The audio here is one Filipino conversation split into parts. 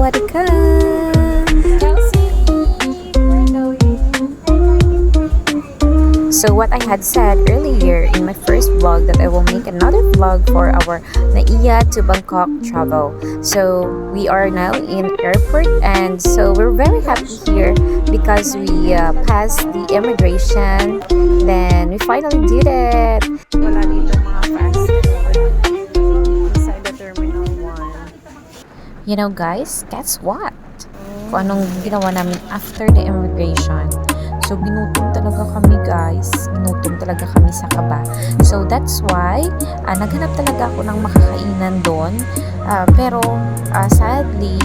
Sawadee ka! So what I had said earlier in my first vlog that I will make another vlog for our Naiya to Bangkok travel. So we are now in airport, and so we're very happy here because we passed the immigration. Then we finally did it. Wala dito mga fast inside the Terminal 1. You know guys, guess what? Kung anong ginawa namin after the immigration. So, binutom talaga kami guys. Binutom talaga kami sa kaba. So, that's why, naghanap talaga ako ng makakainan doon. Pero, sadly,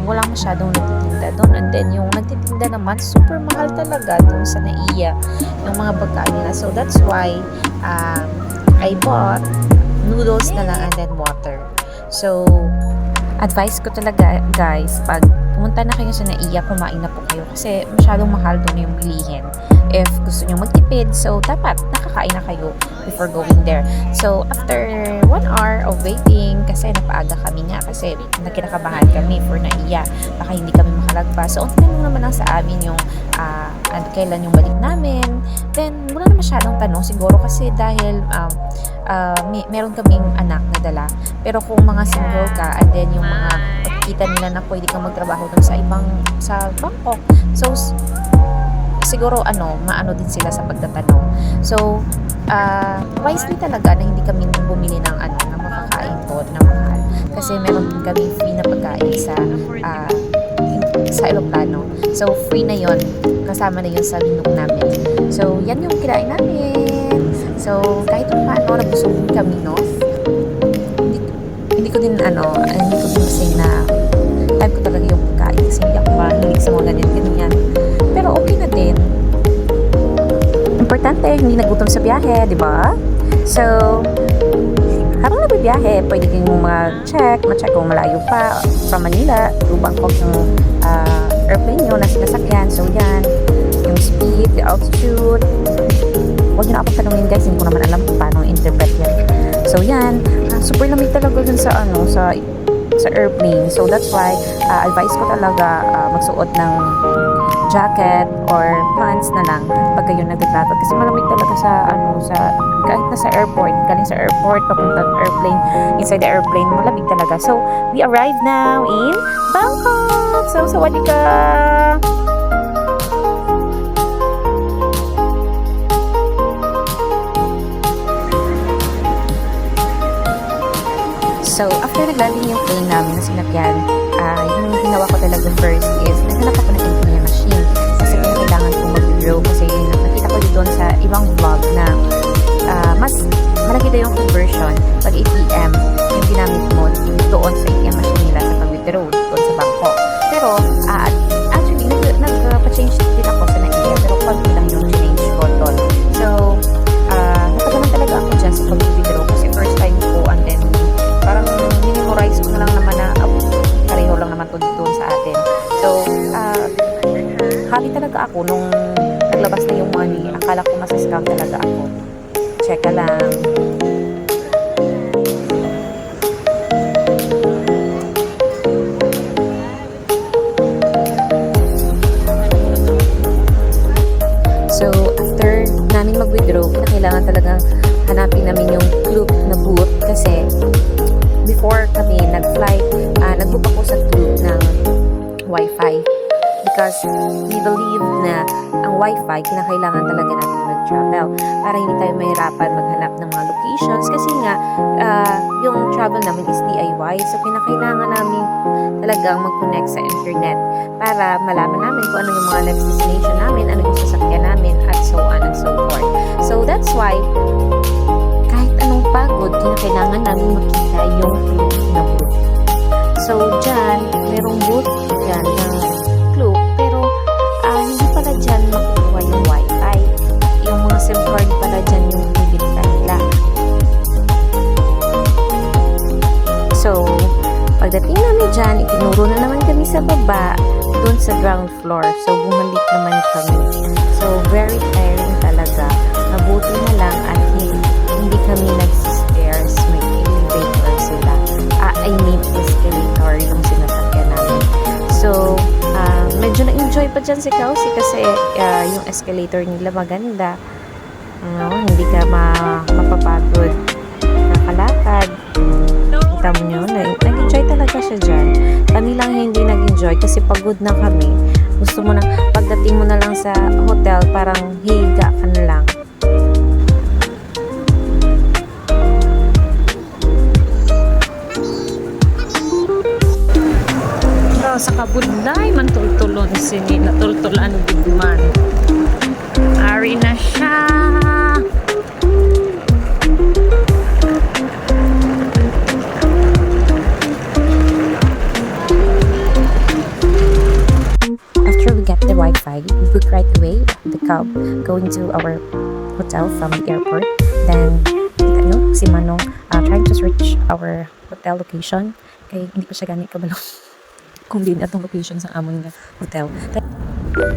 wala masyadong nagtitinda doon. And then, yung nagtitinda naman, super mahal talaga doon sa Naiya. Yung mga pagkain nila. So, that's why, I bought noodles na lang and then water. So, advice ko talaga guys, pag pumunta na kayo sa Naiya, kumain na po kayo kasi masyadong mahal doon yung bilihin. If gusto nyo magtipid, so dapat nakakain na kayo before going there. So after 1 hour of waiting, kasi napaaga kami nga kasi nagkinakabahan kami for Naiya, baka hindi kami makalagpas. So ang tinanong naman lang sa amin yung kailan yung balik namin. Then wala na masyadong tanong siguro kasi dahil meron kaming anak na dala. Pero kung mga single ka, and then yung mga pagkita nila na pwede kang magtrabaho dun sa Bangkok, so siguro maano din sila sa pagtatanong. So wisely talaga na hindi kami bumili ng ng makakain ko na mahal kasi meron din kami free na pagkain sa eroplano. So free na yon, kasama na yon sa menu namin. So yan yung kinain namin. So kahit paano nabusog kami, no? Hindi ko din kasi na type ko talaga yung pagkain kasi hindi ako mahilig sa mga ganyan. Pero okay na din. Importante, hindi nagutom sa biyahe, di ba? So, habang nagbibiyahe, pwede kayong ma-check kung malayo pa from Manila to Bangkok yung airplane nyo na sinasakyan. So, yan. Yung speed, the altitude. Huwag nyo na ako tanungin guys, hindi ko naman alam kung paano interpret yan. So, yan. Super lamig talaga dun sa airplane. So, that's why, advice ko talaga magsuot ng jacket or pants na lang pag kayo nagtatravel. Kasi malamig talaga kahit nasa airport, galing sa airport, papuntang airplane, inside the airplane, malamig talaga. So, we arrived now in Bangkok! So, sawadee ka! So, after naglanding yung plane namin na sinakyan, yung ginawa ko talaga first is naghanap ako ng ATM machine kasi kailangan kong mag-withdraw kasi nakita ko doon sa ibang vlog na mas malaki daw yung conversion pag ATM yung ginamit mo doon sa ATM machine nila sa pag-withdraw doon sa bangko. Pero, actually, nagpa-change din ako sa Naiya pero konti lang yung change ko doon. So, natagalan talaga ako dyan sa pag-withdraw kasi first time ko, and then parang minimorize ko na lang naman na pareho lang naman to doon sa atin. So, happy talaga ako nung naglabas na yung money. Akala ko masascam talaga ako. Check ka lang. So, after namin mag-withdraw, kailangan talagang hanapin namin yung Klook na booth kasi before kami nag-flight, nag-book ako sa Klook ng Wi-Fi because we believe na ang Wi-Fi kinakailangan talaga natin mag-travel para hindi tayo mahirapan maghanap ng mga locations kasi nga yung travel namin is DIY, so kinakailangan namin talagang mag-connect sa internet para malaman namin kung ano yung mga next destination namin, ano yung sasakyan namin, at so on and so forth. So that's why kahit anong pagod, kinakailangan namin makita yung Klook na booth. So dyan, merong booth dyan ng Klook, pero hindi pala dyan makukuha yung Wi-Fi. Yung mga SIM card pala dyan yung bibigyan nila. So, pagdating namin dyan, itinuro na naman kami sa baba, doon sa ground floor. So, bumalik naman kami. So, very tiring talaga. Mabuti na lang at hindi kami nag-stairs. May elevator sila. I mean, escalator yung sinasakyan namin. pa dyan si Kelsey kasi yung escalator nila maganda. Hindi ka mapapagod nakalakad. Kita mo nyo, nag-enjoy talaga siya dyan. Kami lang hindi nag-enjoy kasi pagod na kami. Gusto mo na, pagdating mo na lang sa hotel, parang higa ka na lang. Sa kabudlay man tultulon sini natultulan bigman. Ari na siya. After we get the Wi-Fi, we book right away the cab going to our hotel from the airport. Then kita nyo si Manong trying to search our hotel location kay hindi pa siya gani kabalo kung din atong location sa amon nga hotel.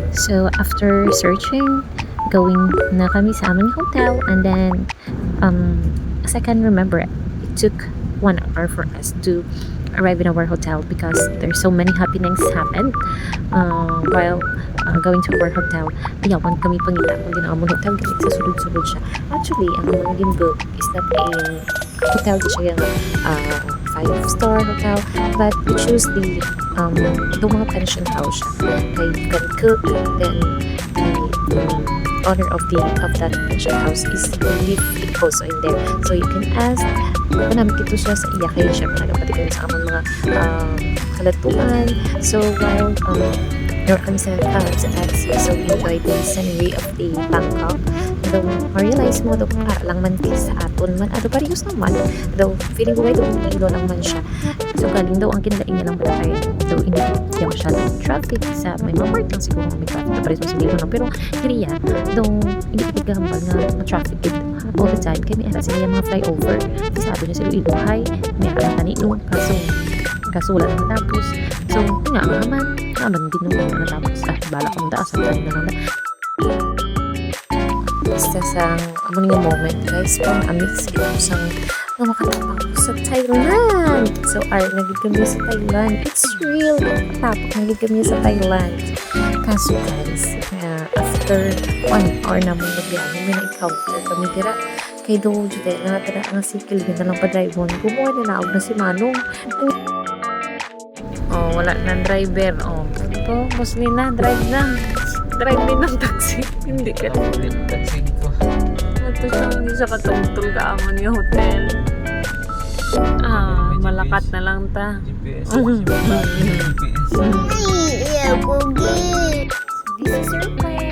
So after searching, going na kami sa amon hotel, and then as I can remember, it took 1 hour for us to arrive in our hotel because there's so many happenings happened while going to our hotel. Ayawan kami pangita kung ginamon hotel kasi sa sulod-sulod siya. Actually, ang amon ginbook is not a hotel, di siya yung 5-star hotel, but we choose the mga pension house siya. Kaya you can cook, then the owner of that pension house is live also in there. So you can ask, namin kito siya sa iya kayo siya pati kayo sa among mga kalatuan. So while kami sa taxi, so we enjoyed the scenery of the Bangkok. Though ma-realize mo, though para lang man sa aton man, parehas naman, though feeling ko kayo ilo lang man siya. So galing daw ang kinalain niya lang balakay, though hindi siya masyadong traffic sa may mga part lang siguro may traffic na parehas mo sa dito lang, pero kiriya, though hindi ka gahambal nga ma-traffic all the time, kaya may ara sila yung mga flyover, sabi niya sila iluhay, may ara na tanino, kaso wala naman tapos. So nga naman din naman natapos bala ko mong daas at tayo na naman. Basta sa amon nga moment guys, pang amix ito sang makatapang sa Thailand. So nagig kami sa Thailand, it's real makatapang nagig kami sa Thailand. Kaso guys, after 1 hour na mong nagbiyahe, may na-encounter kami tira kay do jude na tira nga sikil na lang pa drive mo, gumawa na naog na si Manong. Wala na driver. Ito, mostly na, drive din ng taxi. Hindi ka rin taxi ko. Ito siya, hindi siya katungtol ka amon yung hotel. Malakat na lang ta. GPS. This is your place.